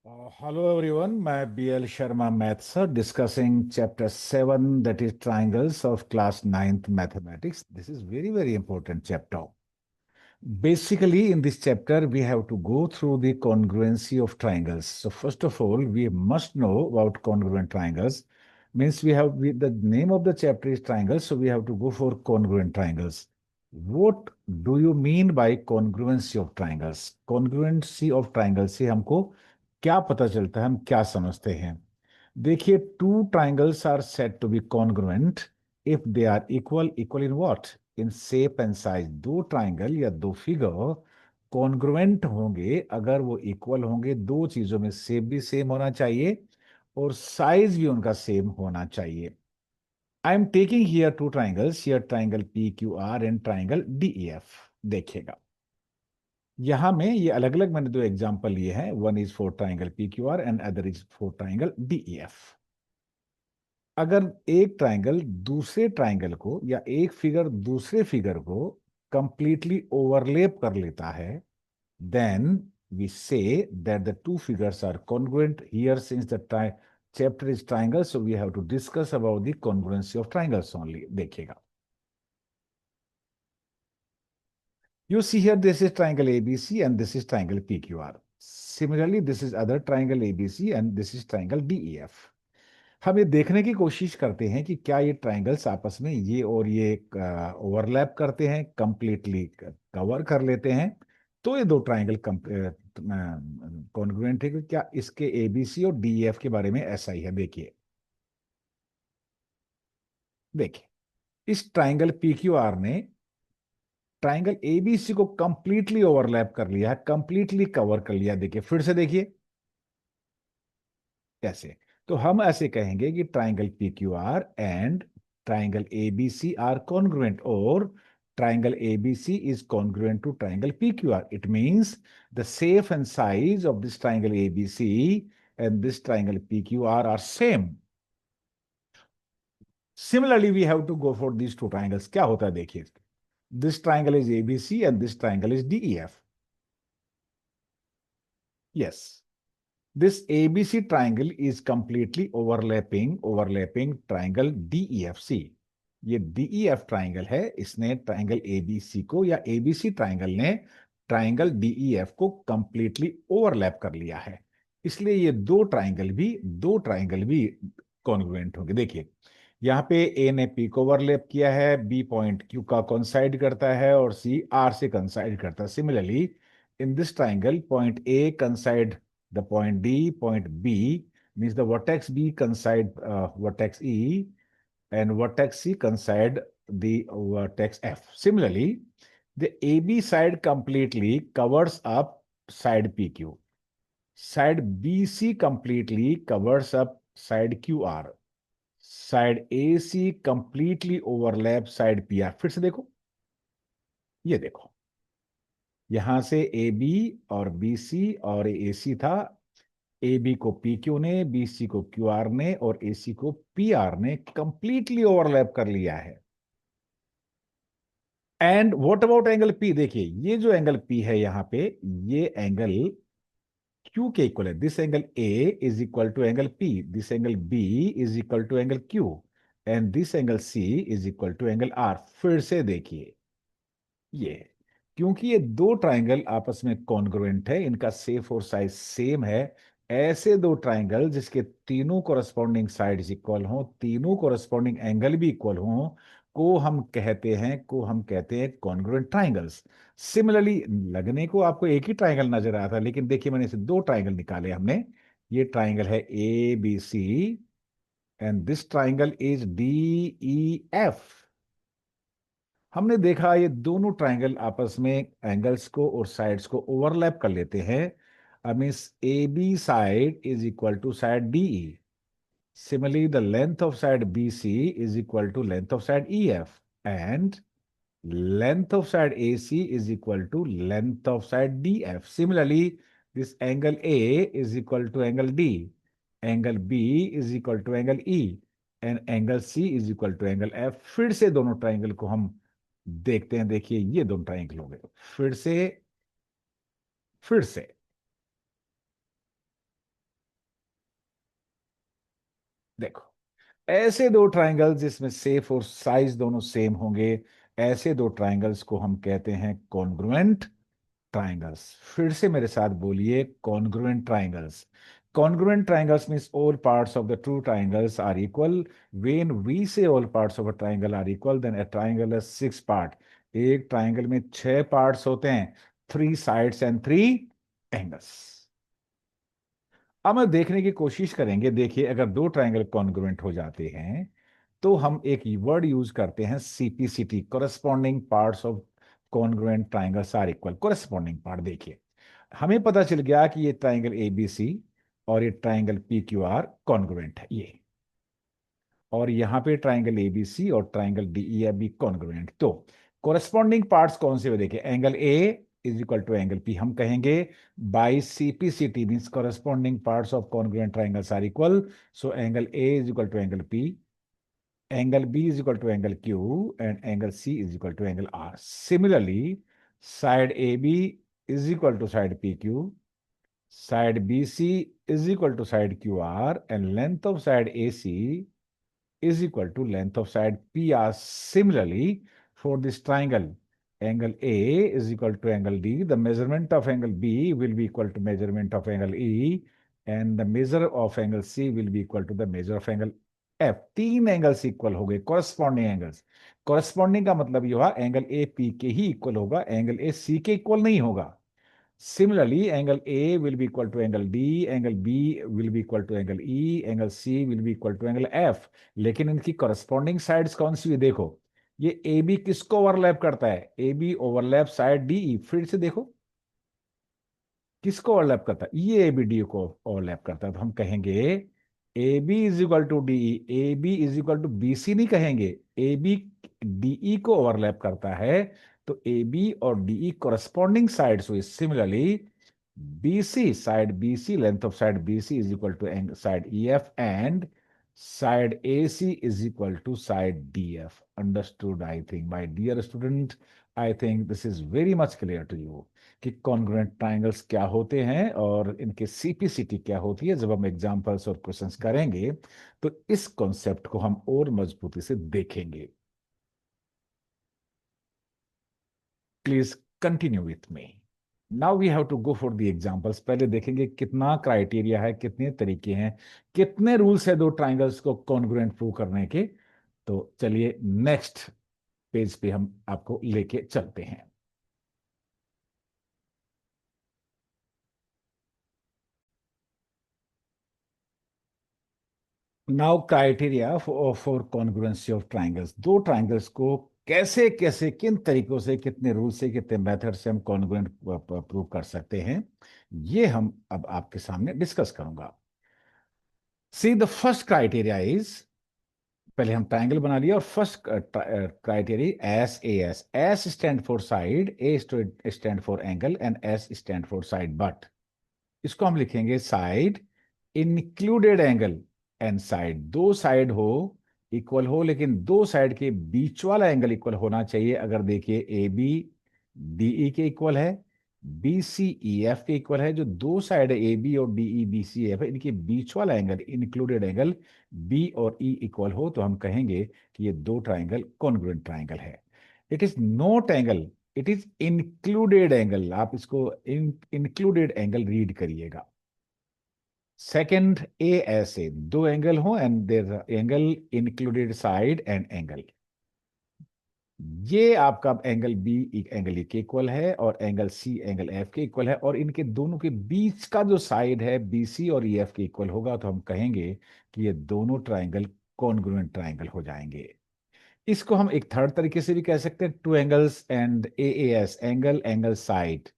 Hello everyone, मैं BL Sharma Maths sir discussing chapter 7, that is triangles of class ninth mathematics. This is very important chapter. Basically in this chapter we have to go through the congruency of triangles. So first of all we must know about congruent triangles. Means the name of the chapter is triangles, so we have to go for congruent triangles. What do you mean by congruency of triangles? Congruency of triangles से हमको क्या पता चलता है, हम क्या समझते हैं? देखिए, two triangles are said to be congruent if they are equal. Equal in what? In shape and size. दो ट्राइंगल या दो फिगर कॉन्ग्रुएंट होंगे अगर वो इक्वल होंगे। दो चीजों में शेप भी सेम होना चाहिए और साइज भी उनका सेम होना चाहिए। आई am taking here two triangles, here triangle P Q R and triangle D E F. देखिएगा, यहां में ये अलग अलग मैंने दो एग्जांपल लिए हैं। One is for triangle P Q R and other is for triangle D E F. अगर एक ट्राइंगल दूसरे ट्राइंगल को या एक फिगर दूसरे फिगर को कंप्लीटली ओवरलैप कर लेता है, then we say that the two figures are congruent. Here since the chapter is triangle, so we have to discuss about the congruency of triangles only. देखिएगा, you see here this is triangle ABC and this is triangle PQR. Similarly, this is other triangle ABC and this is triangle DEF. हम ये देखने की कोशिश करते हैं कि क्या ये ट्राइंगल्स आपस में ये और ये ओवरलैप करते हैं, कंप्लीटली कवर कर लेते हैं। तो ये दो ट्राइंगल कॉन्ग्रुएंट है कि क्या? इसके एबीसी और डीएफ के बारे में ऐसा ही है। देखिए देखिए, इस ट्राइंगल पीक्यूआर ने ट्राइंगल एबीसी को कंप्लीटली ओवरलैप कर लिया है, कंप्लीटली कवर कर लिया। देखिए, फिर से देखिए कैसे। तो हम ऐसे कहेंगे कि triangle P Q R and triangle ABC are congruent, और triangle ABC is congruent to triangle P Q R. It means the shape and size of this triangle ABC and this triangle P Q R same. Similarly we have to go for these two triangles. क्या होता है देखिए, this triangle is ABC and this triangle is DEF. Yes, this ABC triangle is completely overlapping triangle DEFC। ये DEF triangle है, इसने triangle ABC को या ABC triangle ने ट्राइंगल DEF को कंप्लीटली ओवरलैप कर लिया है। इसलिए ये दो ट्राइंगल भी कॉन्ग्रुएंट होंगे। देखिए, यहाँ पे ए ने पी को ओवरलैप किया है, बी पॉइंट क्यू का कंसाइड करता है और सी आर से कंसाइड करता है। Similarly in this triangle, point A coincide the point D, point B means the vertex B coincide vertex E, and vertex C coincide the vertex F. Similarly, the AB side completely covers up side PQ. Side BC completely covers up side QR. Side AC completely overlap side PR. फिर से देखो, ये देखो, यहां से ए B और B C और A C था। ए बी को पी क्यू ने, बी सी को क्यू आर ने और ए सी को पी आर ने कंप्लीटली ओवरलैप कर लिया है। And what about angle P? देखिए, ये जो एंगल पी है यहाँ पे, ये एंगल क्यू के इक्वल है। This angle A is equal to angle P, this angle B is equal to angle Q and this angle C is equal to angle R. फिर से देखिए, ये क्योंकि ये दो ट्राइंगल आपस में कॉन्ग्रुएंट है, इनका शेप और साइज सेम है। ऐसे दो ट्राइंगल जिसके तीनों कोरस्पॉन्डिंग साइड्स इक्वल हों, तीनों कोरस्पॉन्डिंग एंगल भी इक्वल हों, को हम कहते हैं कॉन्ग्रुएंट ट्राइंगल्स। सिमिलरली, लगने को आपको एक ही ट्राइंगल नजर आया था, लेकिन देखिए मैंने इसे दो ट्राइंगल निकाले हमने। ये ट्राइंगल है A B C and this triangle is D E F. हमने देखा ये दोनों ट्राइंगल आपस में एंगल्स को और साइड्स को ओवरलैप कर लेते हैं। Means A B side is equal to side D E. Similarly the length of side B C is equal to length of side E F, and length of side AC is equal to length of side DF. Similarly, this angle A is equal to angle D, angle B is equal to angle E, and angle C is equal to angle F। फिर से दोनों triangle को हम देखते हैं। देखिए, ये दोनों ट्राइंगल हो गए। फिर से देखो, ऐसे दो ट्राइंगल्स जिसमें शेप और साइज दोनों सेम होंगे, ऐसे दो ट्राइंगल्स को हम कहते हैं कॉन्ग्रुएंट ट्राइंगल्स। फिर से मेरे साथ बोलिए, congruent triangles. Congruent triangles means all parts of the two triangles are equal. When we say all parts of a triangle are equal, then a triangle has six part. एक triangle में छह parts होते हैं, three sides and three angles. अब हम देखने की कोशिश करेंगे। देखिए, अगर दो ट्राइंगल कॉन्ग्रुएंट हो जाते हैं तो हम एक वर्ड यूज करते हैं CPCT, corresponding parts of congruent triangles are equal. Corresponding part देखिए, हमें पता चल गया कि ये ट्राइंगल एबीसी और ये triangle P Q R congruent है ये, और यहाँ पे ट्राइंगल एबीसी और ट्राइंगल डीई बी कॉन्ग्रुएंट। तो कोरस्पॉन्डिंग पार्ट्स कौन से हुए? देखिए, angle A is equal to angle P. हम कहेंगे by CPCT means corresponding parts of congruent triangles are equal. So angle A is equal to angle P, angle B is equal to angle Q, and angle C is equal to angle R. Similarly, side AB is equal to side PQ, side BC is equal to side QR, and length of side AC is equal to length of side PR. Similarly, for this triangle, angle A is equal to angle D. The measurement of angle B will be equal to measurement of angle E, and the measure of angle C will be equal to the measure of angle F. तीन angles equal हो गए, corresponding angles. Corresponding का मतलब ये हुआ angle A P के ही equal होगा, angle A सी के इक्वल नहीं होगा। Similarly, angle A will be equal to angle D, angle B will be equal to angle E, angle C will be equal to angle F। लेकिन इनकी corresponding sides कौन सी है? देखो, ये AB किसको ओवरलैप करता है? AB overlap side DE। फिर से देखो, किसको ओवरलैप करता है? ये AB DE को ओवरलैप करता है। तो हम कहेंगे AB is equal to DE, AB is equal to BC नहीं कहेंगे, AB DE को ओवरलैप करता है। तो AB और DE corresponding sides हुई। Similarly, BC, side BC, length of side BC is equal to side EF, and side AC is equal to side DF. Understood, I think. My dear student, I think this is very much clear to you कि congruent triangles क्या होते हैं और इनके CPCT क्या होती है। जब हम एग्जांपल्स और क्वेश्चंस करेंगे तो इस कॉन्सेप्ट को हम और मजबूती से देखेंगे। Please continue with me. Now we have to go for the examples. पहले देखेंगे कितना क्राइटेरिया है, कितने तरीके हैं, कितने रूल्स है दो ट्राइंगल्स को कॉन्ग्रुएंट प्रूव करने के। तो चलिए नेक्स्ट पेज पे हम आपको लेके चलते हैं। Now criteria for congruency of triangles. दो ट्राइंगल्स को कैसे कैसे, किन तरीकों से, कितने रूल से, कितने मेथड से हम कॉन्ग्रुएंट प्रूव कर सकते हैं, ये हम अब आपके सामने डिस्कस करूंगा। See the first criteria is, पहले हम ट्राइंगल बना लिया, और first criteria S S stand for side, A stand for angle, and S stand for side. But इसको हम लिखेंगे side included angle and side. दो साइड हो, इक्वल हो, लेकिन दो साइड के बीच वाला एंगल इक्वल होना चाहिए। अगर देखिए ए बी डी ई के इक्वल है, बी सी ई एफ के इक्वल है, जो दो साइड है ए बी और D E B C F है, इनके बीच वाला एंगल इंक्लूडेड एंगल बी और ई इक्वल हो, तो हम कहेंगे कि ये दो ट्राइंगल कॉन्ग्रुएंट ट्राइंगल है। It is not angle, it is included angle. आप इसको इंक्लूडेड एंगल रीड करिएगा। सेकंड, ए ऐसे दो एंगल हो and their angle included side and angle. ये आपका एंगल बी एंगल ए के इक्वल है और एंगल सी एंगल एफ के इक्वल है, और इनके दोनों के बीच का जो साइड है बी सी और ई एफ के इक्वल होगा, तो हम कहेंगे कि ये दोनों ट्राइंगल कॉन्ग्रुएंट ट्राइंगल हो जाएंगे। इसको हम एक थर्ड तरीके से भी कह सकते हैं, two angles and A S, angle angle side,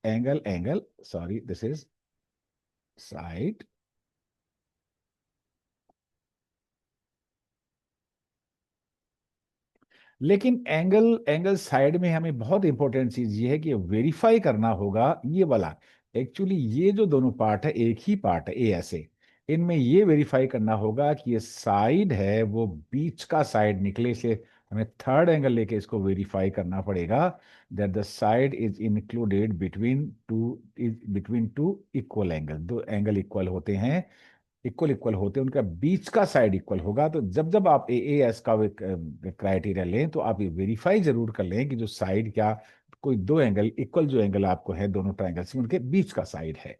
angle angle, sorry this is side, लेकिन एंगल एंगल साइड में हमें बहुत इंपॉर्टेंट चीज ये है कि वेरीफाई करना होगा ये वाला। एक्चुअली ये जो दोनों पार्ट है एक ही पार्ट है, ए ऐसे, इनमें ये वेरीफाई करना होगा कि ये साइड है वो बीच का साइड निकले से हमें थर्ड एंगल लेके इसको वेरीफाई करना पड़ेगा that the side is included between two, is between two equal angle. दो एंगल इक्वल होते हैं इक्वल इक्वल होते हैं, उनका बीच का साइड इक्वल होगा। तो जब जब आप ए एस का क्राइटेरिया लें तो आप ये वेरीफाई जरूर कर लें कि जो साइड क्या, कोई दो एंगल इक्वल, जो एंगल आपको है दोनों ट्राइंगल्स में, उनके बीच का साइड है।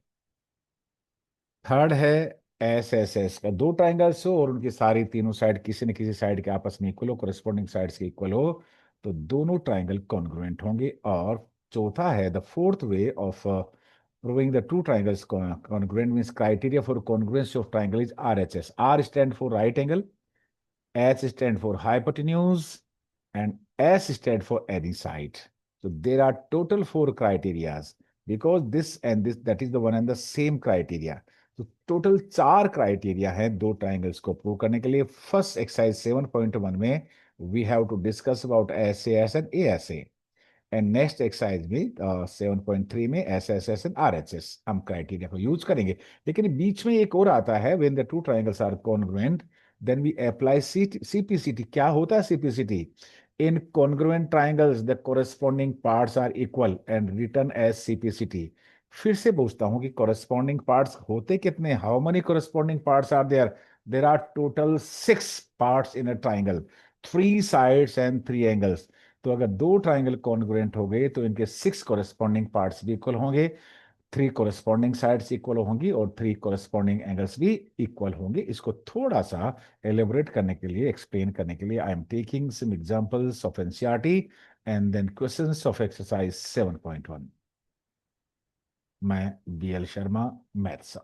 थर्ड है एस एस एस का दो ट्राइंगल्स हो और उनकी सारी तीनों साइड किसी न किसी साइड के आपस में इक्वल हो, कोरिस्पोंडिंग साइड्स के इक्वल हो, तो दोनों ट्राइंगल कॉन्ग्रुएंट होंगे। और चौथा है the fourth way of proving the two triangles congruent means criteria for congruence of triangle is RHS. R stand for right angle, H stand for hypotenuse, and S stand for any side. So there are total four criterias because this and this, that is the one and the same criteria. तो total चार criteria है दो triangles को prove करने के लिए। First exercise 7.1 में we have to discuss about S and A S A, and next exercise में 7.3 में S S S and R H S हम क्राइटेरिया को यूज करेंगे। लेकिन बीच में एक और आता है, when the two triangles are congruent then we apply CPCT. क्या होता है CPCT? In congruent triangles the corresponding parts are equal and return as CPCT. फिर से पूछता हूं कि कोरेस्पॉन्डिंग पार्ट्स होते कितने? How many corresponding parts are there? There are total 6 parts in a triangle, 3 sides and 3 angles. तो अगर दो ट्राइंगल कॉन्ग्रुएंट हो गए तो इनके 6 कोरेस्पॉन्डिंग पार्ट्स भी इक्वल होंगे, 3 कोरेस्पॉन्डिंग साइड्स इक्वल होंगी और 3 कोरेस्पॉन्डिंग एंगल्स भी इक्वल होंगे। इसको थोड़ा सा एलिबरेट करने के लिए, एक्सप्लेन करने के लिए, I am taking some examples of NCERT and then questions of exercise 7.1। मैं BL Sharma, maths.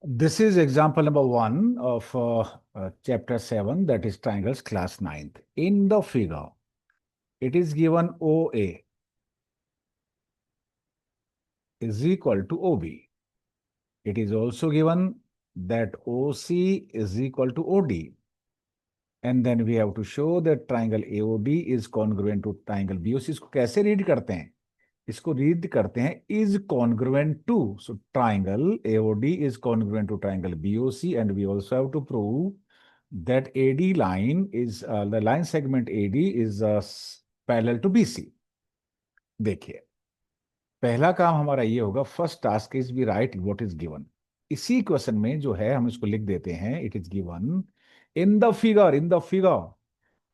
This is example number 1 of chapter 7, that is triangles class 9th. In the figure, it is given OA is equal to OB. It is also given that OC is equal to OD. And then we have to show that triangle AOD is congruent to triangle BOC. इसको कैसे read करते हैं? इसको read करते हैं is congruent to. So triangle AOD is congruent to triangle BOC, and we also have to prove that AD line is the line segment AD is parallel to BC. देखिए, पहला काम हमारा ये होगा, first task is be write what is given. इसी question में जो है हम इसको लिख देते हैं, it is given in the figure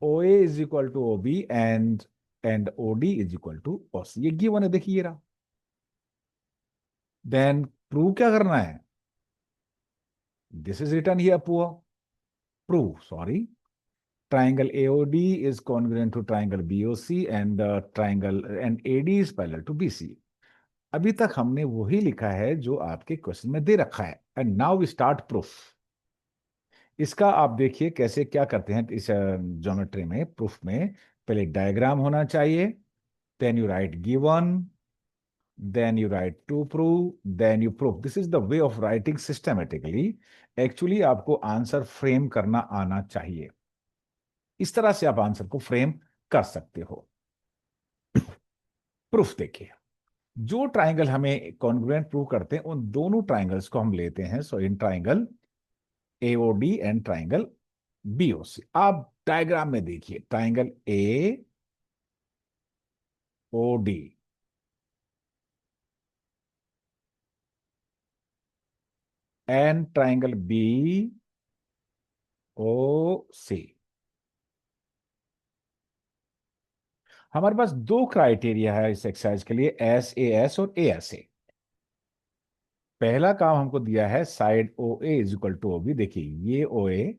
O A is equal to O B and O D is equal to OC. ये गिवन है, देखिए ये रहा। देन प्रूव क्या करना है? This is return here, prove sorry, triangle AOD is congruent to triangle BOC and triangle and AD is parallel to BC। अभी तक हमने वही लिखा है जो आपके क्वेश्चन में दे रखा है, and now we start proof. इसका आप देखिए कैसे क्या करते हैं इस ज्योमेट्री में, प्रूफ में। पहले डायग्राम होना चाहिए, then you write given, then you write to prove, then you proof. This is the way of writing systematically. Actually आपको आंसर फ्रेम करना आना चाहिए, इस तरह से आप आंसर को फ्रेम कर सकते हो। प्रूफ देखिए, जो ट्राइंगल हमें कॉन्ग्रुएंट प्रूव करते हैं उन दोनों ट्राइंगल्स को हम लेते हैं। So in triangle AOD and triangle BOC. आप डायग्राम में देखिए, triangle A O D and triangle B O C. हमारे पास दो क्राइटेरिया है इस एक्सरसाइज के लिए, एस ए एस और ए एस ए। पहला काम हमको दिया है side O A is equal to O B. देखिए ये ओ ए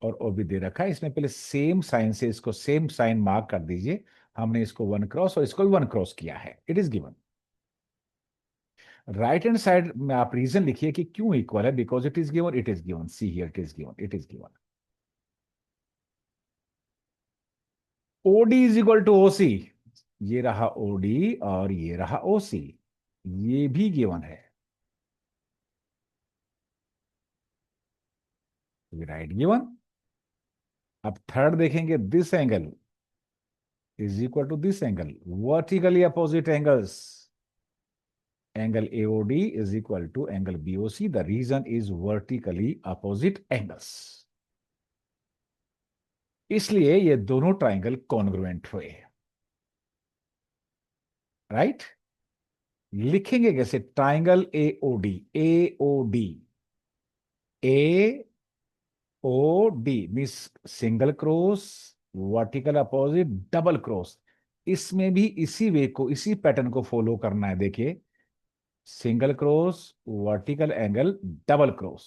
और ओ बी दे रखा है, इसमें पहले सेम साइन से इसको सेम साइन मार्क कर दीजिए। हमने इसको 1 क्रॉस और इसको भी 1 क्रॉस किया है, it is given. Right hand side में आप रीजन लिखिए कि क्यों इक्वल है, because it is given, it is given, see here, it is given, it is given. OD is equal to OC, ये रहा ओडी और ये रहा ओसी, ये भी गिवन है, राइट गिवन। अब थर्ड देखेंगे, this angle is equal to this angle, vertically opposite angles, angle AOD is equal to angle BOC. The reason is vertically opposite angles. इसलिए ये दोनों ट्राइंगल कॉन्ग्रुएंट हुए. राइट. लिखेंगे कैसे? Triangle AOD. AOD, A O D means single cross, vertical opposite, double cross. इसमें भी इसी वे को, इसी पैटर्न को फॉलो करना है. देखिए, single cross, vertical angle, double cross.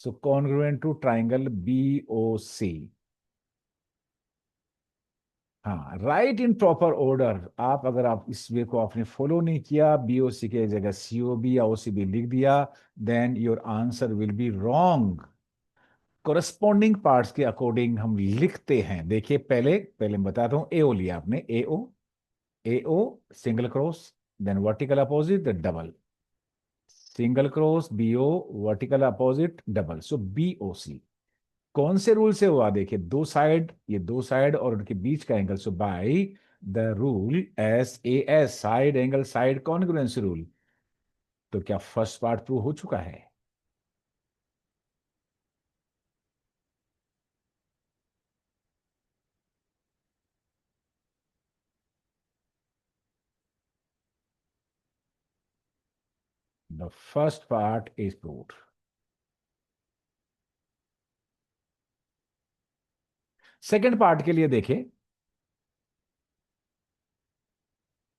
So congruent to triangle B O C. हाँ, राइट इन प्रॉपर ऑर्डर. आप अगर आप इस वे को आपने फॉलो नहीं किया, बीओसी के जगह सीओबी या ओसीबी लिख दिया, then your answer will be wrong. Corresponding parts के अकॉर्डिंग हम लिखते हैं. देखिए, पहले पहले मैं बताता हूं. एओ लिया आपने, A O. A O single cross, then vertical opposite, double. Single cross B O, vertical opposite, double. So B O C. कौन से रूल से हुआ? देखिए, दो साइड, ये दो साइड और उनके बीच का angle. So by the rule S A S, side angle side congruency rule. तो क्या फर्स्ट पार्ट प्रूव हो चुका है? The first part is proved. Second part के लिए देखें,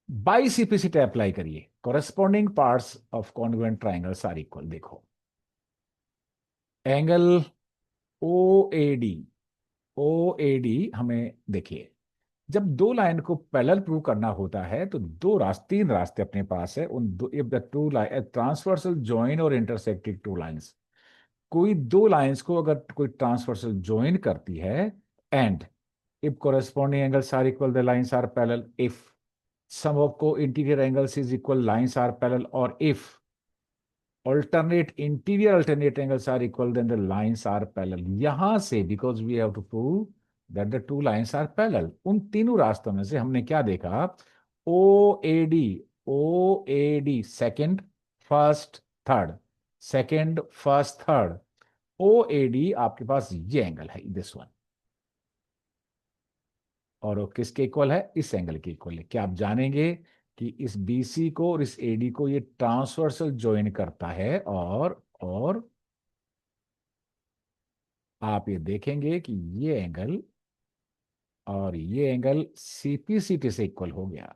बाइसिपिसिटी अप्लाई करिए. Corresponding parts of congruent triangles are equal. देखो, angle O A D. O A D हमें देखिए, जब दो लाइन को पैरेलल प्रूव करना होता है तो तीन रास्ते अपने पास है. उन दो, if the two line transversal join और इंटरसेक्टिंग टू लाइंस. कोई दो लाइंस को अगर कोई ट्रांसवर्सल जॉइन करती है, and if corresponding angles are equal, the lines are parallel. If sum of co-interior angles is equal, lines are parallel. Or if alternate angles are equal, then the lines are parallel. यहां से, because we have to prove that the two lines are parallel, उन तीनों रास्तों में से हमने क्या देखा? O A D. O A D second, first, third. Second, first, third. O A D आपके पास ये एंगल है, दिस वन. और वो किसके इक्वल है? इस एंगल के इक्वल है. क्या आप जानेंगे कि इस बीसी को और इस एडी को ये ट्रांसवर्सल ज्वाइन करता है. और आप ये देखेंगे कि ये एंगल और ये एंगल सीपीसीटी से इक्वल हो गया.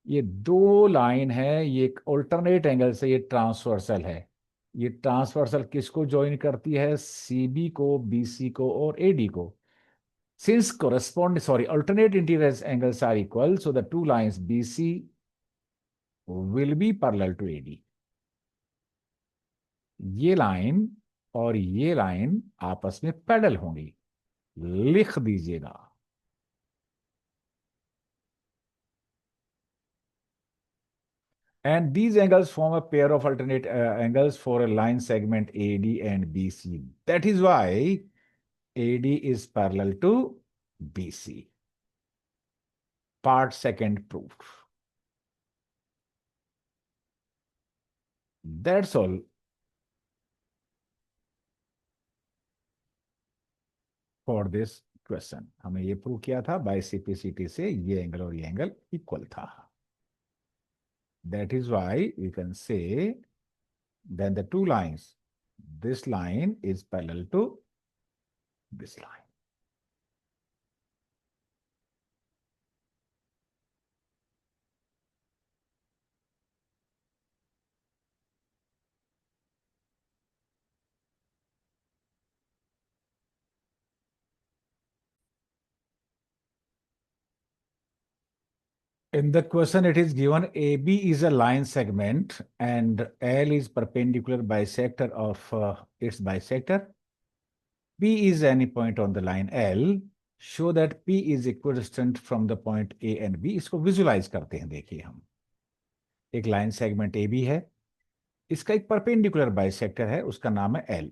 ये दो लाइन है, ये एक ऑल्टरनेट एंगल से ये ट्रांसवर्सल है. ये ट्रांसवर्सल किसको ज्वाइन करती है? सीबी को, बीसी को और एडी को. Since alternate interior angles are equal, so the two lines BC will be parallel to AD. ये लाइन और ये लाइन आपस में पैरेलल होंगी. लिख दीजिएगा. And these angles form a pair of alternate angles for a line segment AD and BC. That is why AD is parallel to BC. Part second proved. That's all. For this question हमें ये prove किया था बाइसिपिसिटी से ये angle और ये angle equal था. That is why we can say then the two lines, this line is parallel to this line. In the question, it is given AB is a line segment and L is perpendicular bisector of its bisector. P is any point on the line L. Show that P is equidistant from the point A and B. इसको visualise करते हैं. देखिए, हम एक line segment A B है, इसका एक perpendicular bisector है, उसका नाम है एल.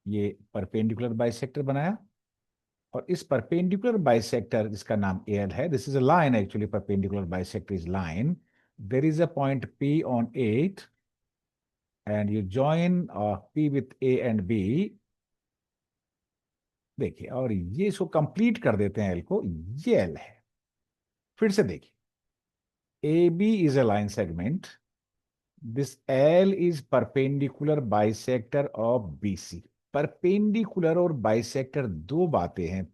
ये परपेंडिकुलर बाइसेक्टर बनाया. और इस परपेंडिकुलर बाइसेक्टर जिसका नाम एल है, this is a line actually, perpendicular bisector is line, there is a point P on at and you join P with A and B. देखिए, और ये इसको कंप्लीट कर देते हैं एल को, ये एल है। फिर से देखिए, A B is a line segment, this L is perpendicular bisector of B C. Perpendicular और बाइसेक्टर दो बातें हैं।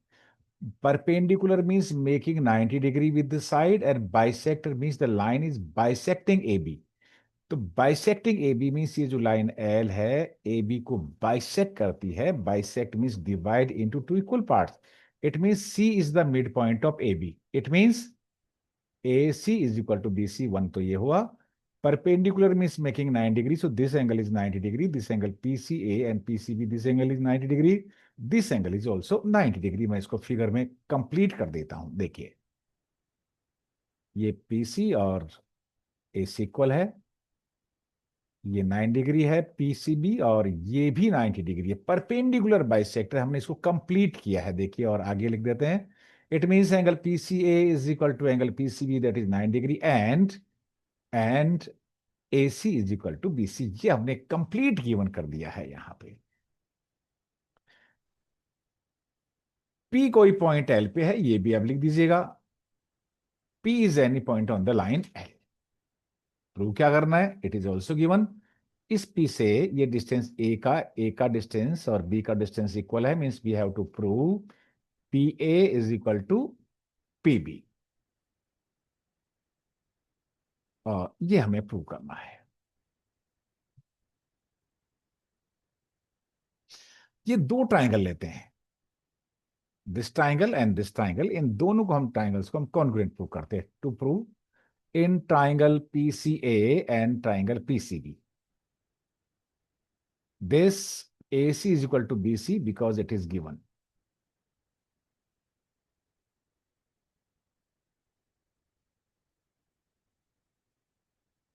Perpendicular means making 90 degree with the side, and bisector means the line is bisecting AB. तो bisecting AB means ये जो line L है AB को bisect करती है। Bisect means divide into two equal parts. It means C is the midpoint of AB. It means AC is equal to BC. One तो ये हुआ। Perpendicular means making 90 degree. So this angle is 90 degree. This angle PCA and PCB. This angle is 90 degree. This angle is also 90 degree. मैं इसको figure में complete कर देता हूं। देखिए, ये पीसी और एसी इक्वल है, ये 90 डिग्री है पीसीबी, और ये भी 90 डिग्री है। परपेंडिकुलर बाइसेक्टर हमने इसको कंप्लीट किया है। देखिए, और आगे लिख देते हैं, it means angle PCA is equal to angle PCB that is 90 degree and AC is equal to BC. ये हमने कंप्लीट गिवन कर दिया है यहां पे। पी कोई पॉइंट एल पे है, ये भी अब लिख दीजिएगा। P is any point on the line L। Prove क्या करना है, इट इज ऑल्सो गिवन। इस P से ये डिस्टेंस A का डिस्टेंस और B का डिस्टेंस इक्वल है, means we have to prove PA is equal to PB। और ये हमें प्रूव करना है। ये दो ट्राइंगल लेते हैं, this triangle and this triangle, इन दोनों को हम ट्राइंगल्स को हम कॉन्ग्रुएंट प्रूव करते हैं। To prove in triangle PCA and triangle PCB, this AC is equal to BC because it is given।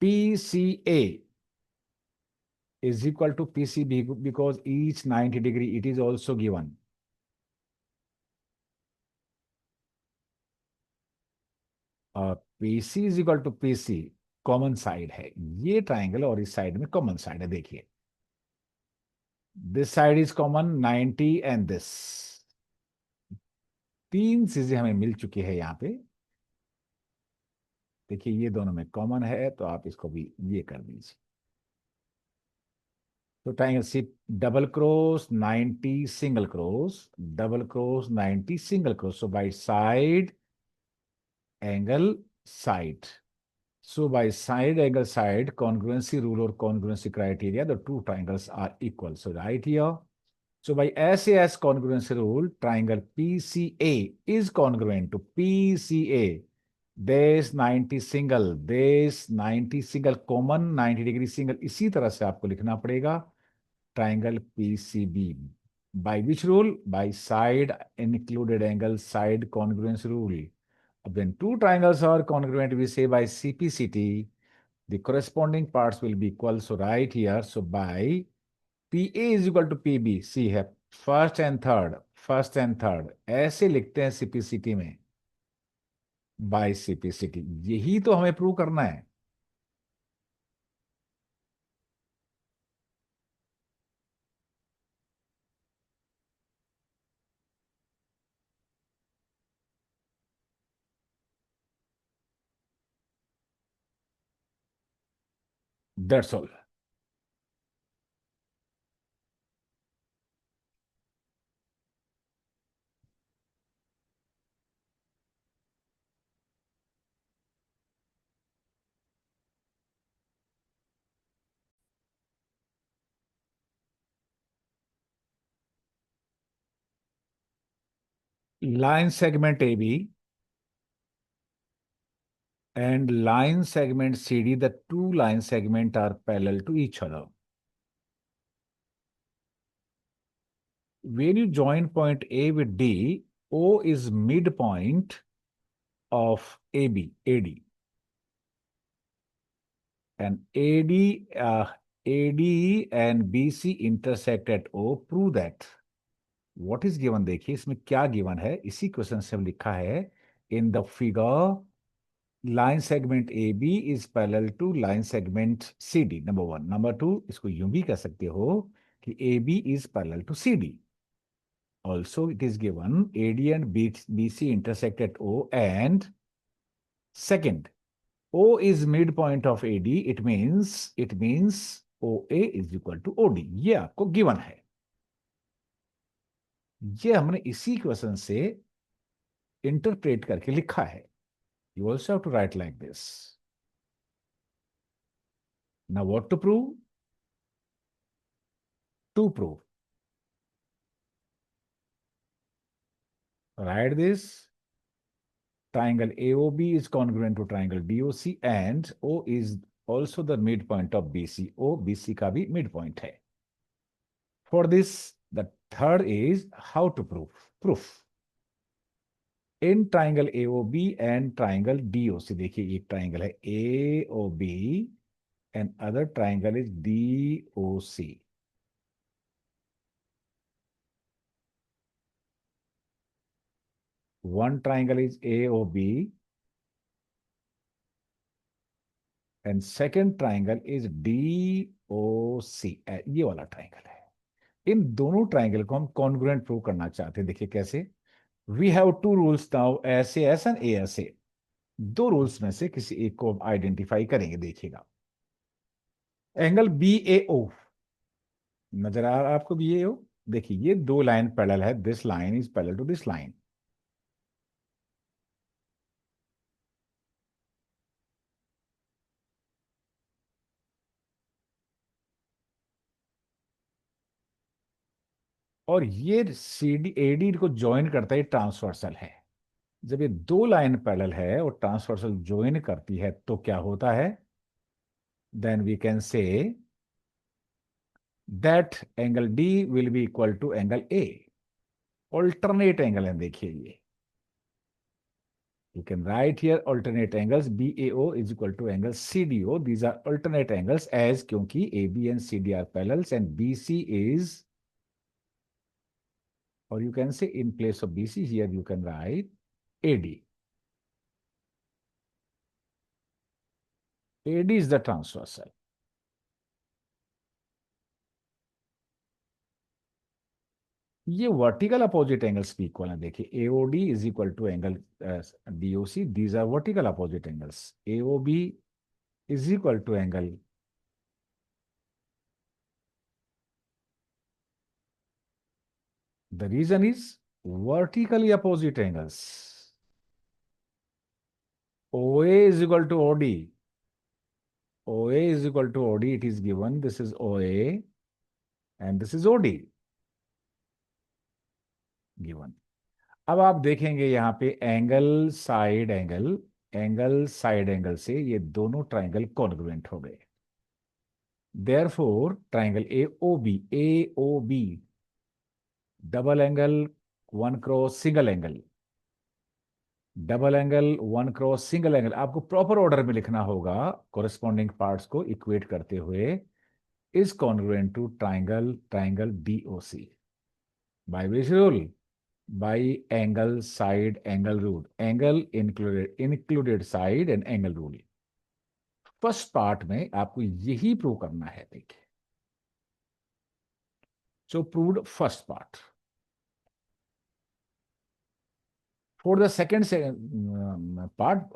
PCA is equal to PCB because each 90 degree, it is also given। और PC is equal to PC common side है, ये triangle और इस side में common side है। देखिए, this side is common 90 and this, तीन चीजें हमें मिल चुकी है यहाँ पे। देखिए, ये दोनों में कॉमन है, तो आप इसको भी ये कर दीजिए। तो triangle C, double cross 90 single cross, double cross 90 single cross, so by side angle side. So by side angle side congruency rule or congruency criteria, the two triangles are equal. So right here. So by SAS congruency rule, triangle PCA is congruent to PCA. Base 90 single, base 90 single common 90 degree single। इसी तरह से आपको लिखना पड़ेगा triangle PCB। By which rule? By side included angle side congruency rule। When two triangles are congruent, we say by CPCT, the corresponding parts will be equal. So right here, so by PA is equal to PB, C है first and third ऐसे लिखते हैं CPCT में, bye CPCT। यही तो हमें prove करना है। That's all. Line segment AB and line segment CD, the two line segment are parallel to each other. When you join point A with D, O is midpoint of AB, AD. And AD and BC intersect at O, prove that। What is given, देखिए इसमें क्या given है, इसी question से हम लिखा है in the figure line segment A B is parallel to line segment C D, number one. Number two, इसको यूं भी कह सकते हो कि A B is parallel to C D. Also it is given A D and B C intersect at O, and second O is midpoint of AD, it means OA is equal to OD। ये आपको given है, ये हमने इसी question से interpret करके लिखा है। You also have to write like this. Now what to prove? To prove, write this, triangle AOB is congruent to triangle DOC and O is also the midpoint of BC। O BC का भी midpoint है। For this, the third is how to proof in triangle AOB and triangle DOC। देखिए एक triangle है AOB and other triangle is DOC। One triangle is AOB and second triangle is DOC। ये वाला triangle है। इन दोनों triangle को हम congruent prove करना चाहते हैं। देखिए कैसे, we have two rules now, ऐसे एस एंड ए ऐसे। दो रूल्स में से किसी एक को हम आइडेंटिफाई करेंगे। देखिएगा एंगल बी ए ओ, नजर आ रहा है आपको बी ए ओ? देखिए ये दो लाइन पैरेलल है, this line is parallel to this line. और ये सी डी ए डी को ज्वाइन करता है, ट्रांसवर्सल है। जब ये दो लाइन पैरेलल है और ट्रांसवर्सल ज्वाइन करती है तो क्या होता है? Then we can say that angle D will be equal to angle A. Alternate angle है, देखिए ये you can write here alternate angles BAO is equal to angle CDO। These are alternate angles as क्योंकि AB and CD are parallels and BC is, or you can say in place of BC here you can write AD। AD is the transversal। ये vertical opposite angles भी equal है। देखिए AOD is equal to angle DOC। These are vertical opposite angles. AOB is equal to angle, the reason is vertically opposite angles। OA is equal to OD, OA is equal to OD, it is given, this is OA and this is OD given। अब आप देखेंगे यहाँ पे angle side angle, angle side angle से ये दोनों triangle congruent हो गए। Therefore triangle AOB double angle one cross single angle, double angle one cross single angle, आपको प्रॉपर ऑर्डर में लिखना होगा कोरिस्पॉन्डिंग पार्ट्स को इक्वेट करते हुए, is congruent to triangle triangle DOC। By which rule? By angle side angle rule, angle included side and angle rule. First part में आपको यही प्रूव करना है। देखिए so proved first part. For the second part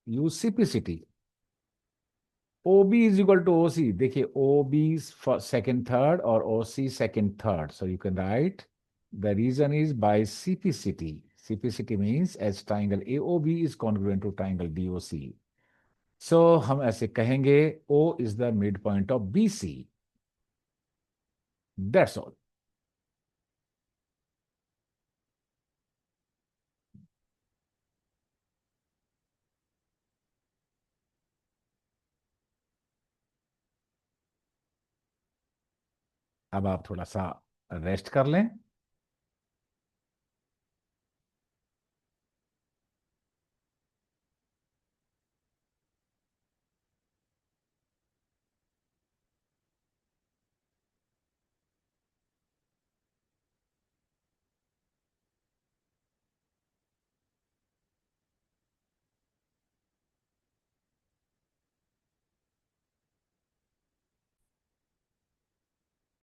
use simplicity. OB is equal to OC। देखिए OB second third और OC second third, so you can write the reason is by CPCT। CPCT means as triangle AOB is congruent to triangle DOC, so हम ऐसे कहेंगे O is the midpoint of BC। That's all। अब आप थोड़ा सा rest कर लें।